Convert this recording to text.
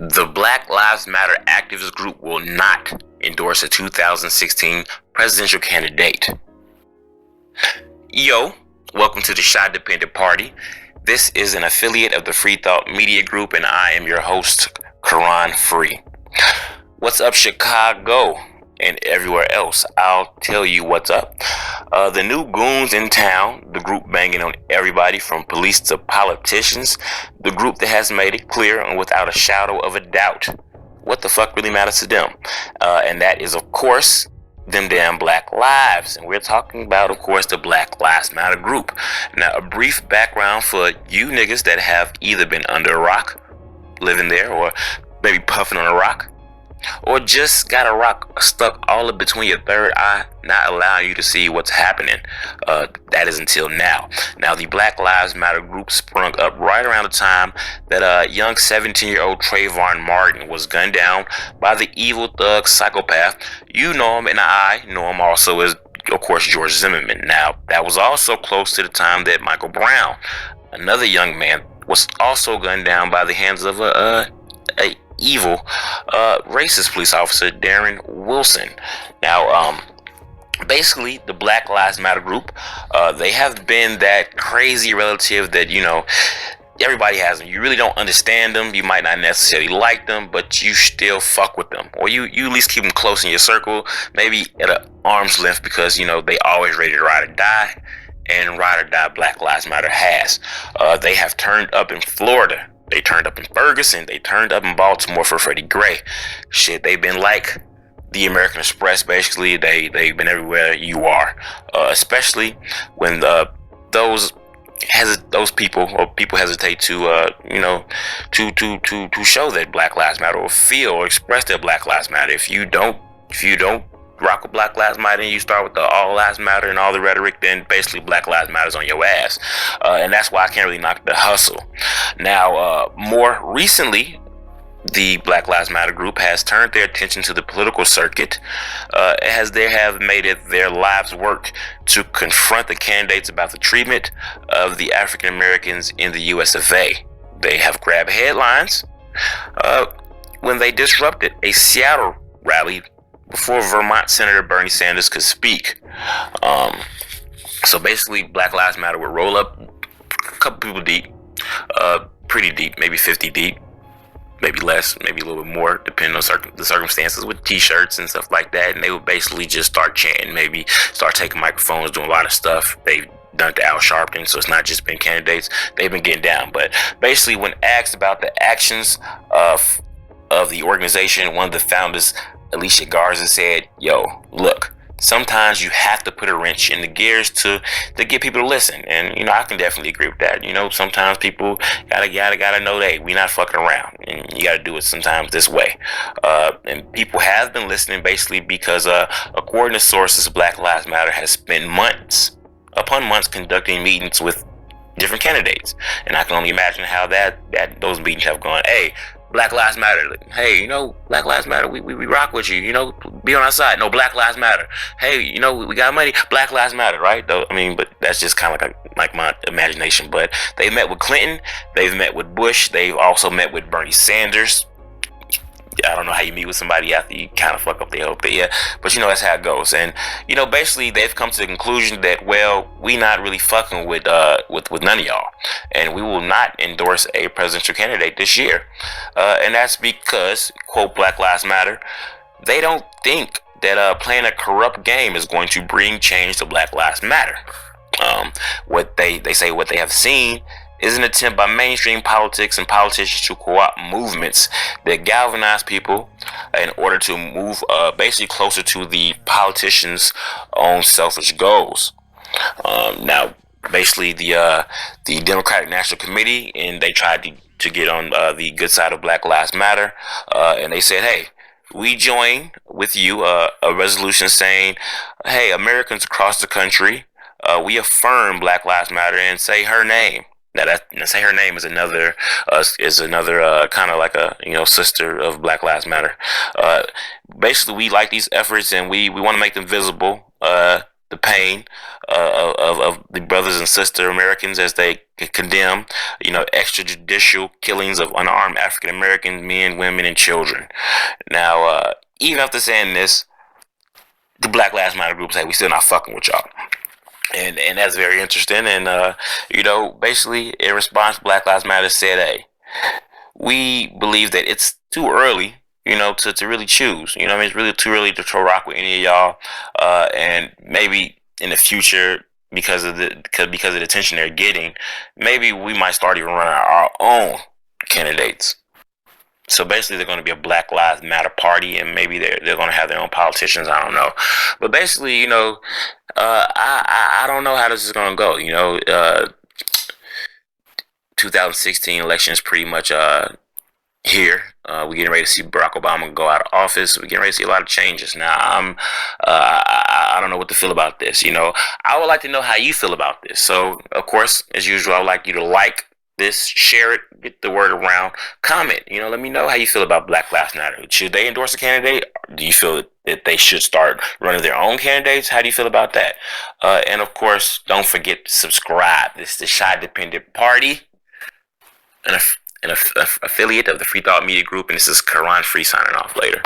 The Black Lives Matter activist group will not endorse a 2016 presidential candidate. Yo, welcome to the Shot Dependent Party. This is an affiliate of the Free Thought Media Group, and I am your host, Karan Free. What's up, Chicago and everywhere else? I'll tell you what's up. The new goons in town, the group banging on everybody from police to politicians, the group that has made it clear and without a shadow of a doubt what the fuck really matters to them. And that is, of course, them damn black lives. And we're talking about, of course, the Black Lives Matter group. Now, a brief background for you niggas that have either been under a rock, living there, or maybe puffing on a rock, or just got a rock stuck all up between your third eye, not allowing you to see what's happening. That is until now. Now, the Black Lives Matter group sprung up right around the time that young 17-year-old Trayvon Martin was gunned down by the evil thug psychopath. You know him, and I know him also as, of course, George Zimmerman. Now, that was also close to the time that Michael Brown, another young man, was also gunned down by the hands of a evil racist police officer, Darren Wilson. Now, basically, the Black Lives Matter group, they have been that crazy relative that, you know, everybody has them. You really don't understand them. You might not necessarily like them, but you still fuck with them. Or you at least keep them close in your circle, maybe at an arm's length, because, you know, they always ready to ride or die. And ride or die Black Lives Matter has. They have turned up in Florida. They turned up in Ferguson. They turned up in Baltimore for Freddie Gray. Shit, they've been like the American Express, basically. They've been everywhere you are. Especially when those people hesitate to to show that Black Lives Matter, or feel or express that Black Lives Matter. If you don't rock with Black Lives Matter and you start with the All Lives Matter and all the rhetoric, then basically Black Lives Matter's on your ass. And that's why I can't really knock the hustle. Now, more recently, the Black Lives Matter group has turned their attention to the political circuit, as they have made it their lives' work to confront the candidates about the treatment of the African Americans in the US of A. They have grabbed headlines when they disrupted a Seattle rally before Vermont Senator Bernie Sanders could speak. So basically, Black Lives Matter would roll up a couple people deep, pretty deep, maybe 50 deep, maybe less, maybe a little bit more, depending on the circumstances, with t-shirts and stuff like that. And they would basically just start chanting, maybe start taking microphones, doing a lot of stuff. They've done it to Al Sharpton, so it's not just been candidates. They've been getting down. But basically, when asked about the actions of the organization, one of the founders, Alicia Garza, said, "Yo, look, sometimes you have to put a wrench in the gears to get people to listen." And, you know, I can definitely agree with that. You know, sometimes people gotta know that we not fucking around, and you gotta do it sometimes this way. And people have been listening, basically because, according to sources, Black Lives Matter has spent months upon months conducting meetings with different candidates, and I can only imagine how those meetings have gone. Hey, Black Lives Matter. Hey, you know, Black Lives Matter. We rock with you. You know, be on our side. No, Black Lives Matter. Hey, you know, we got money. Black Lives Matter, right? Though, I mean, but that's just kind of like my imagination. But they met with Clinton. They've met with Bush. They've also met with Bernie Sanders. I don't know how you meet with somebody after you kind of fuck up their hope, but you know, that's how it goes. And, you know, basically they've come to the conclusion that, well, we not really fucking with none of y'all, and we will not endorse a presidential candidate this year. And that's because, quote, Black Lives Matter, they don't think that playing a corrupt game is going to bring change to Black Lives Matter. What they say, what they have seen is an attempt by mainstream politics and politicians to co-opt movements that galvanize people in order to move basically closer to the politicians' own selfish goals. Now, basically, the Democratic National Committee, and they tried to get on the good side of Black Lives Matter, and they said, hey, we join with you a resolution saying, hey, Americans across the country, we affirm Black Lives Matter and say her name. Now, say her name is another kind of like a, you know, sister of Black Lives Matter. Basically, we like these efforts and we want to make them visible. the pain of the brothers and sister Americans as they condemn, extrajudicial killings of unarmed African American men, women, and children. Now, even after saying this, the Black Lives Matter group say we still not fucking with y'all. And that's very interesting. And basically in response, Black Lives Matter said, "Hey, we believe that it's too early, to really choose. It's really too early to rock with any of y'all. And maybe in the future, because of the attention they're getting, maybe we might start even running our own candidates." So basically, they're going to be a Black Lives Matter party, and maybe they're going to have their own politicians. I don't know, but basically, I don't know how this is going to go. 2016 election is pretty much here. We're getting ready to see Barack Obama go out of office. We're getting ready to see a lot of changes. Now, I don't know what to feel about this. I would like to know how you feel about this. So, of course, as usual, I would like you to like this, share it, get the word around, comment. Let me know how you feel about Black Lives Matter. Should they endorse a candidate? Do you feel that they should start running their own candidates? How do you feel about that? And of course, don't forget to subscribe. This is the Shy Dependent Party, an affiliate of the Free Thought Media Group, and this is Karan Free signing off later.